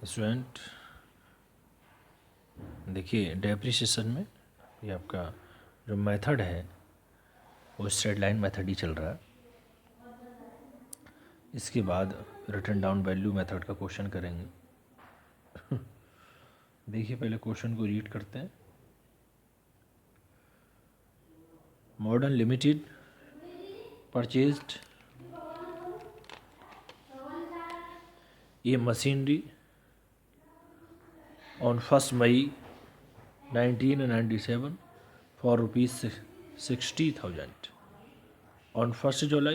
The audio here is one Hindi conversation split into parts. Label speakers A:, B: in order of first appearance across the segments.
A: स्टूडेंट देखिए, डेप्रिसिएशन में ये आपका जो मेथड है वो स्ट्रेट लाइन मेथड ही चल रहा है। इसके बाद रिटर्न डाउन वैल्यू मेथड का क्वेश्चन करेंगे। देखिए, पहले क्वेश्चन को रीड करते हैं। मॉडर्न लिमिटेड परचेज्ड ये machinery on 1st May 1997 for rupees 60,000. On 1st July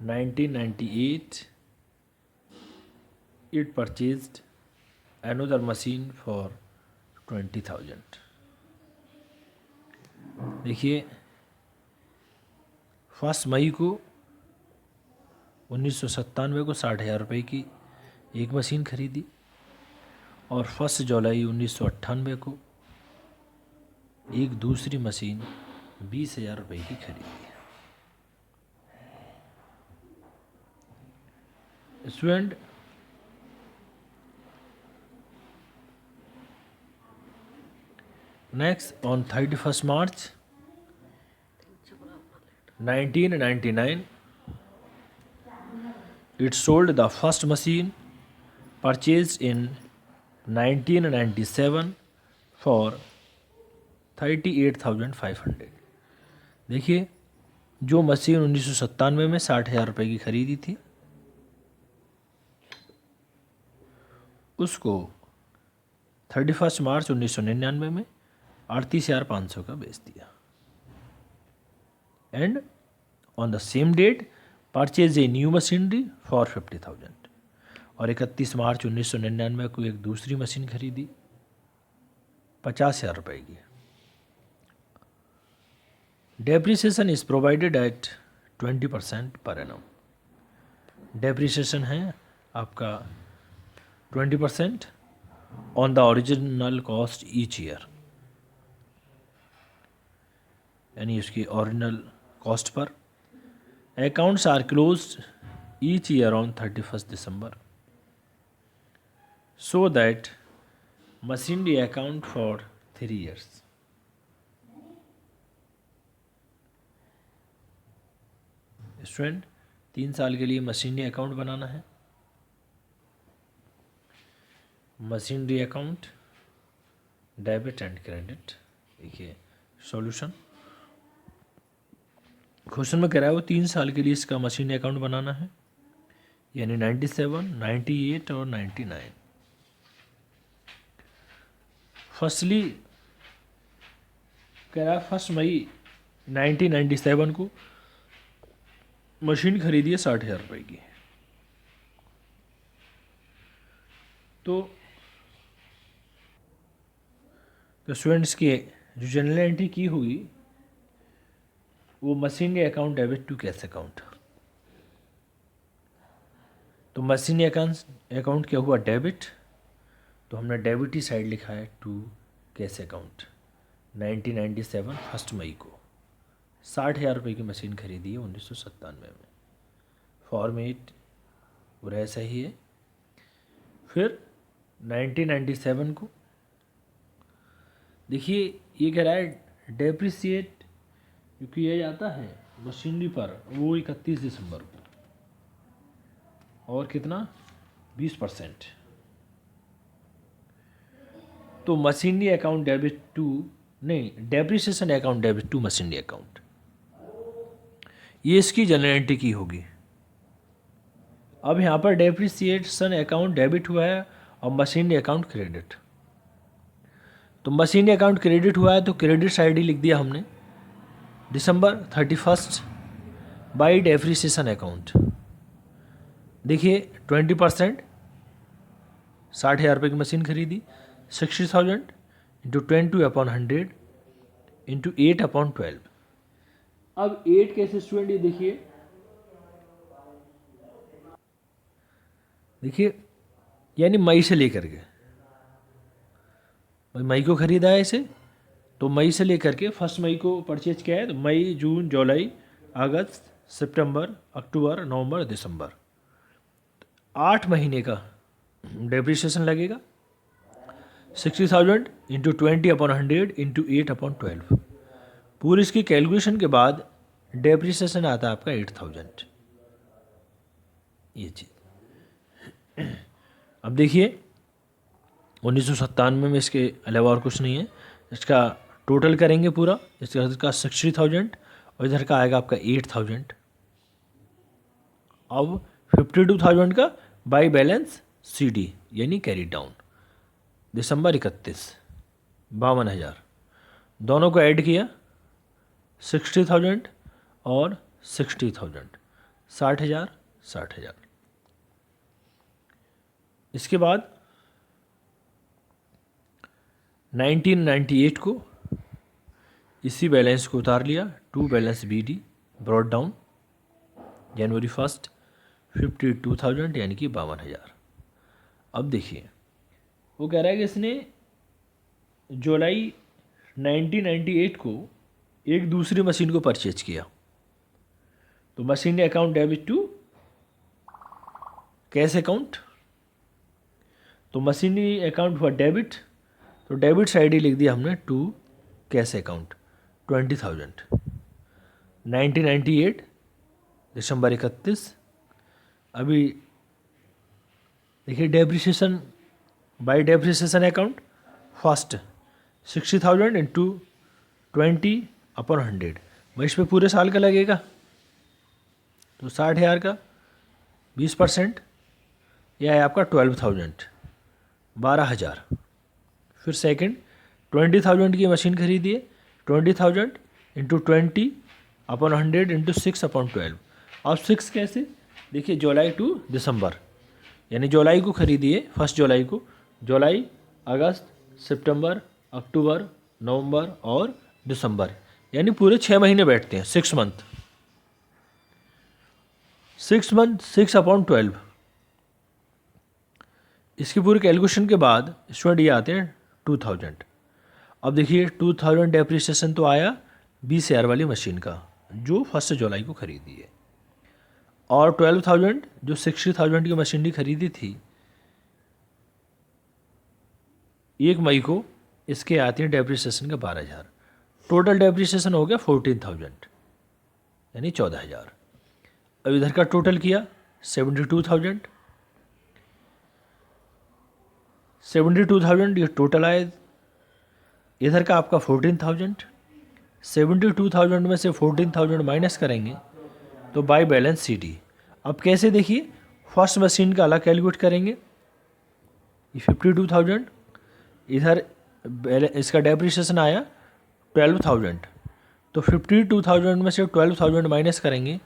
A: 1998 it purchased another machine for 20,000. देखिए, 1 मई को 1997 को 60,000 की एक मशीन खरीदी और 1 जुलाई 1998 को एक दूसरी मशीन 20,000 की खरीदी। Student next on 31 March 1999 it sold the first machine purchased in 1997 for 38,500। देखिए, जो मशीन 1997 में 60,000 की खरीदी थी उसको 31 मार्च 1999 में 38,500 का बेच दिया। And on the same date purchase a new machinery for 50,000। और 31 मार्च 1999 को एक दूसरी मशीन खरीदी 50,000 की। Depreciation is provided eight 20% per annum. Depreciation है आपका 20% on the original cost each year, यानी उसकी ओरिजिनल कॉस्ट पर। Accounts are closed each year on 31 December so that machinery account for 3 years। Student 3 साल के लिए मशीनरी अकाउंट बनाना है। Machinery account debit and credit. देखिए सॉल्यूशन, क्वेश्चन में कह रहा है वो 3 साल के लिए इसका मशीनरी अकाउंट बनाना है, यानी 97, 98 और 99। फर्स्टली कह रहा है 1 मई 1997 को मशीन खरीदी है 60,000 की। तो स्टूडेंट्स की जो जनरल एंट्री की हुई वो machinery account debit to cash account. तो मशीनरी अकाउंट क्या हुआ, डेबिट। तो हमने डेबिट ही साइड लिखा है टू कैश अकाउंट। 1997 1 मई को 60,000 की मशीन खरीदी है 1997 में। फॉर्मेट पूरा ऐसा ही है। फिर 1997 को देखिए ये कह रहा है डेप्रिसिएट जो किया जाता है मशीनरी पर वो 31 दिसंबर को, और कितना 20%। तो मशीनरी अकाउंट डेबिट टू नहीं, depreciation account debit to machinery account, ये इसकी जनरल एंट्री की होगी। अब यहाँ पर डेप्रिसिएशन अकाउंट डेबिट हुआ है और मशीनरी अकाउंट क्रेडिट। तो मशीनरी अकाउंट क्रेडिट हुआ है तो क्रेडिट साइड ही लिख दिया हमने दिसंबर 31 बाई डेप्रिसिएशन अकाउंट। देखिए 20% 60,000 की मशीन खरीदी, 60,000 इंटू 20/100 इंटू 8/12। अब 8 कैसे स्टूडेंट, ये देखिए यानी मई से लेकर के, मई को खरीदा है इसे, तो मई से लेकर के 1 मई को परचेज किया है। तो मई, जून, जुलाई, अगस्त, सितंबर, अक्टूबर, नवंबर, दिसंबर, 8 महीने का डेप्रिसिएशन लगेगा 60,000 इंटू 20/100 इंटू 8/12। पूरी इसकी कैलकुलेशन के बाद डेप्रिसिएशन आता है आपका 8,000। ये चीज़ अब देखिए 1997 में इसके अलावा और कुछ नहीं है। इसका टोटल करेंगे पूरा, इसका 60,000 और इधर का आएगा आपका 8,000। अब 52,000 का बाई बैलेंस CD यानी कैरी डाउन दिसंबर 31 52,000, दोनों को ऐड किया 60,000 और 60,000 60,000 60,000। इसके बाद 1998 को इसी बैलेंस को उतार लिया, to balance BD brought down जनवरी 1 52,000 यानी कि 52,000। अब देखिए वो कह रहा है कि इसने जुलाई 1998 को एक दूसरी मशीन को परचेज किया, तो machine account debit to cash account, तो मशीनरी अकाउंट फॉर डेबिट, तो डेबिट साइड ही लिख दिया हमने टू कैश अकाउंट 20,000 1998 दिसंबर 31। अभी देखिए depreciation bye depreciation account first 60,000 into 20/100, भाई इस पर पूरे साल का लगेगा तो 60,000 का 20% यह है आपका 12,000 12,000। फिर सेकंड 20,000 की मशीन खरीदिए, 20,000 इंटू 20/100 इंटू 6/12। अब 6 कैसे देखिए जुलाई टू दिसंबर, यानी जुलाई को खरीदिए 1 जुलाई को, जुलाई अगस्त सितंबर अक्टूबर नवंबर और दिसंबर, यानी पूरे 6 महीने बैठते हैं 6 मंथ 6/12। इसकी पूरी कैलकुलेशन के बाद स्टूडेंट ये आते हैं 2,000। अब देखिए 2,000 डेप्रिसिएशन तो आया 20,000 वाली मशीन का जो 1 जुलाई को खरीदी है, और 12,000 जो 60,000 की मशीनरी खरीदी थी 1 मई को, इसके आती हैं डेप्रिसिएशन का 12,000। टोटल डेप्रिसिएशन हो गया 14,000 यानी 14,000। अब इधर का टोटल किया 72,000 ये टोटल आए। इधर का आपका 14,000, 72,000 में से 14,000 माइनस करेंगे तो बाय बैलेंस CD। अब कैसे देखिए फर्स्ट मशीन का अलग कैलकुलेट करेंगे, ये 52,000 इधर इसका डेप्रिसिएशन आया 12,000, तो 52,000 में से 12,000 माइनस करेंगे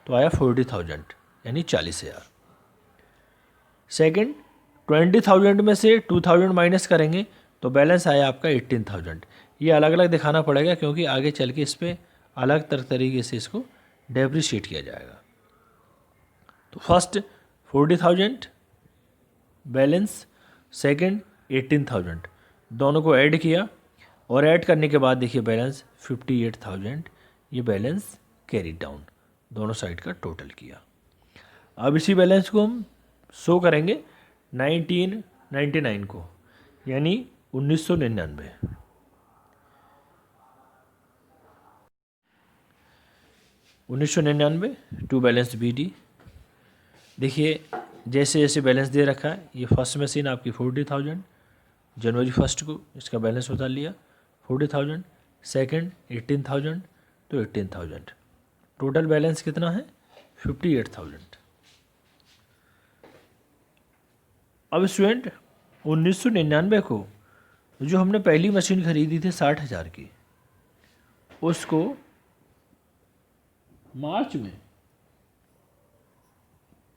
A: तो आया 40,000 यानी 40,000। सेकंड 20,000 में से 2,000 माइनस करेंगे तो बैलेंस आया आपका 18,000। ये अलग अलग दिखाना पड़ेगा क्योंकि आगे चल के इस पर अलग तरीके से इसको डेप्रिशिएट किया जाएगा। तो फर्स्ट 40,000 बैलेंस, सेकंड 18,000, दोनों को ऐड किया और ऐड करने के बाद देखिए बैलेंस 58,000, ये बैलेंस कैरी डाउन, दोनों साइड का टोटल किया। अब इसी बैलेंस को हम शो करेंगे 1999 को यानी 1999। To balance BD। देखिए जैसे जैसे बैलेंस दे रखा है, ये फर्स्ट मशीन आपकी 40,000 जनवरी 1 को इसका बैलेंस उतार लिया 40,000, सेकंड 18,000 तो 18,000, टोटल बैलेंस कितना है 58,000। अब स्टूडेंट 1999 को जो हमने पहली मशीन खरीदी थी 60,000 की, उसको मार्च में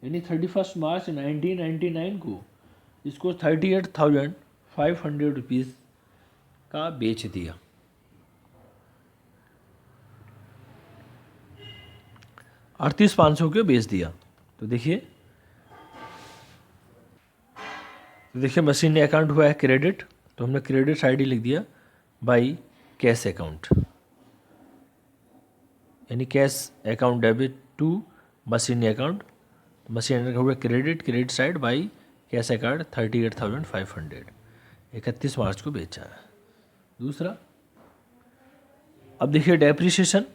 A: यानी 31 मार्च 1999 को इसको 38,500 रुपीज़ का बेच दिया। 38,500 के बेच दिया। तो देखिए मशीन अकाउंट हुआ है क्रेडिट, तो हमने क्रेडिट साइड ही लिख दिया बाई कैश अकाउंट, यानी cash account debit to machine account, machine account हुआ credit side by cash account 38,500, 31 मार्च को बेचा है। दूसरा, अब देखिए डेप्रिसिएशन,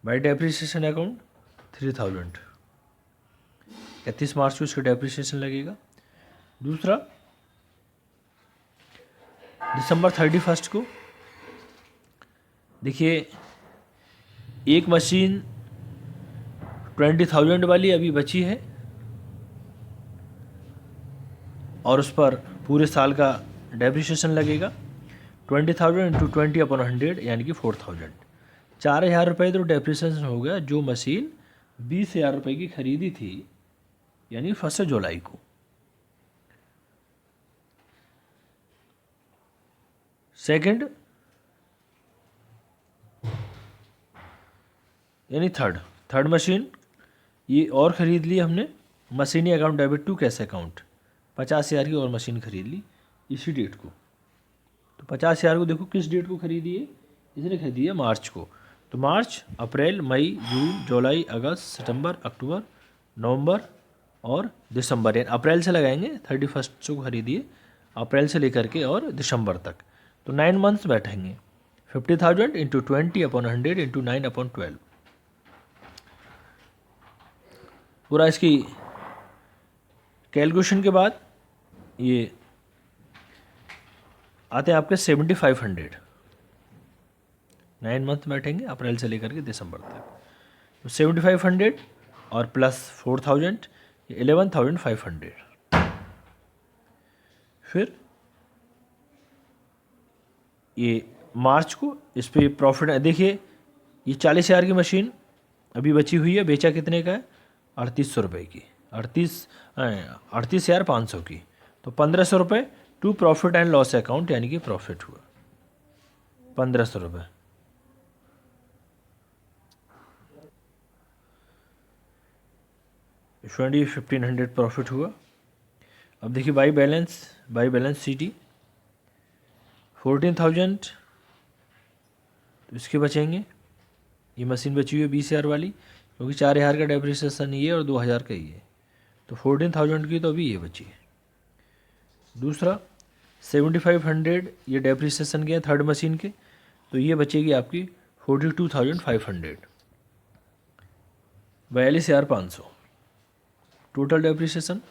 A: बाई डेप्रिसिएशन अकाउंट 3,000, 31 मार्च को इसका डेप्रिसिएशन लगेगा। दूसरा, दिसंबर 31 को देखिए एक मशीन 20,000 वाली अभी बची है और उस पर पूरे साल का डेप्रिसिएशन लगेगा। 20,000 इंटू 20/100 यानी कि 4,000, 4,000 रुपये तो डेप्रिसिएशन हो गया। जो मशीन 20,000 रुपये की खरीदी थी यानी 1 जुलाई को। सेकंड यानी थर्ड मशीन ये और ख़रीद ली हमने, machinery account debit to cash account, 50,000 की और मशीन खरीद ली इसी डेट को। तो 50,000 को देखो किस डेट को खरीदी है, इसने खरीदी है मार्च को। तो मार्च, अप्रैल, मई, जून, जुलाई, अगस्त, सितंबर, अक्टूबर, नवंबर और दिसंबर, यानी अप्रैल से लगाएंगे, 31 को खरीदी है, अप्रैल से लेकर के और दिसंबर तक। तो 9 मंथ्स बैठेंगे। 50,000 इंटू 20/100 इंटू 9/12, पूरा इसकी कैलकुलेशन के बाद ये आते हैं आपके 7,500। 9 मंथ बैठेंगे अप्रैल से लेकर के दिसंबर तक। तो 7,500 और प्लस 4,000, 11,500। फिर ये मार्च को इस पर प्रॉफिट देखिए, ये 40,000 की मशीन अभी बची हुई है, बेचा कितने का है, 3,800 रुपये की, 38,500 की। तो 1,500 रुपये to profit and loss account, यानी कि प्रॉफिट हुआ 1,500 रुपये। स्टूडेंट ये 1,500 प्रॉफिट हुआ। अब देखिए बाई बैलेंस सीटी 14,000, तो इसके बचेंगे, ये मशीन बची हुई है 20,000 वाली, क्योंकि 4,000 का डेप्रिसिएशन ये और 2,000 का ही है, तो 14,000 की तो अभी ये बची है। दूसरा 7,500 ये डेप्रिसिएशन के हैं थर्ड मशीन के, तो ये बचेगी आपकी 42,500, 42,500। Total depreciation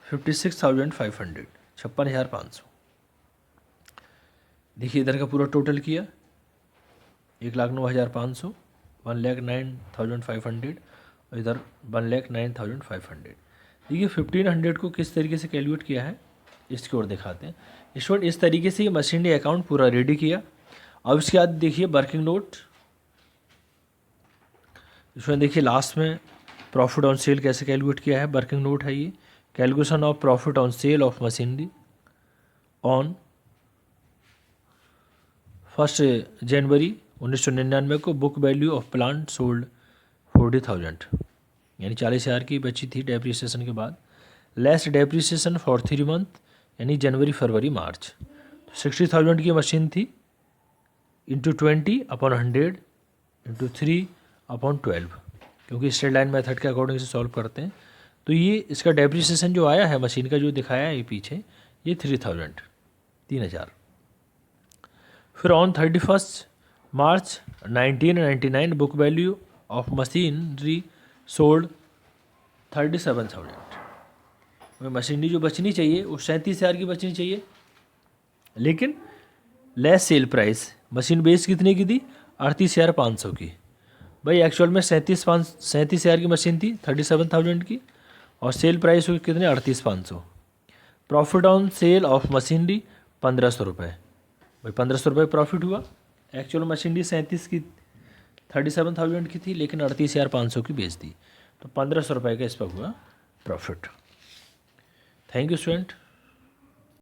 A: 56,500, 56,500। देखिए इधर का पूरा टोटल किया 1,09,500, 1,09,500 और इधर 1,09,500। देखिए 1,500 को किस तरीके से कैलकुलेट किया है इसकी ओर दिखाते हैं। इस तरीके से ये मशीनरी अकाउंट पूरा रेडी किया। अब इसके बाद देखिए वर्किंग नोट, इसमें देखिए लास्ट में प्रॉफिट ऑन सेल कैसे कैलकुलेट किया है, वर्किंग नोट है ये। Calculation of profit on sale of machinery on 1 जनवरी 1999 को, book value of plant sold 40,000, यानी 40,000 की बची थी डेप्रिसिएशन के बाद, लेस डेप्रिसिएशन फॉर 3 मंथ, यानी जनवरी, फरवरी, मार्च। 60,000 की मशीन थी, इंटू 20/100 इंटू 3/12, क्योंकि स्ट्रेट लाइन मेथड के अकॉर्डिंग से सॉल्व करते हैं। तो ये इसका डेप्रिसिएशन जो आया है मशीन का, जो दिखाया है ये पीछे, ये 3,000। फिर on 31 March 1999 book value of machinery sold 37,000। Machinery जो बचनी चाहिए वो 37,000 की बचनी चाहिए, लेकिन less sale price, machine base कितने की थी, 38,500 की। भाई एक्चुअल में 37,000 की मशीन थी 37,000 की, और सेल प्राइस हुई कितने, 38,500। Profit on sale of machinery 1,500 रुपये। भाई 1,500 रुपये प्रॉफिट हुआ। एक्चुअल मशीनरी 37,000 की थी, लेकिन 38,500 की बेच दी, तो 1,500 रुपये का इस पर हुआ प्रॉफिट। Thank you student.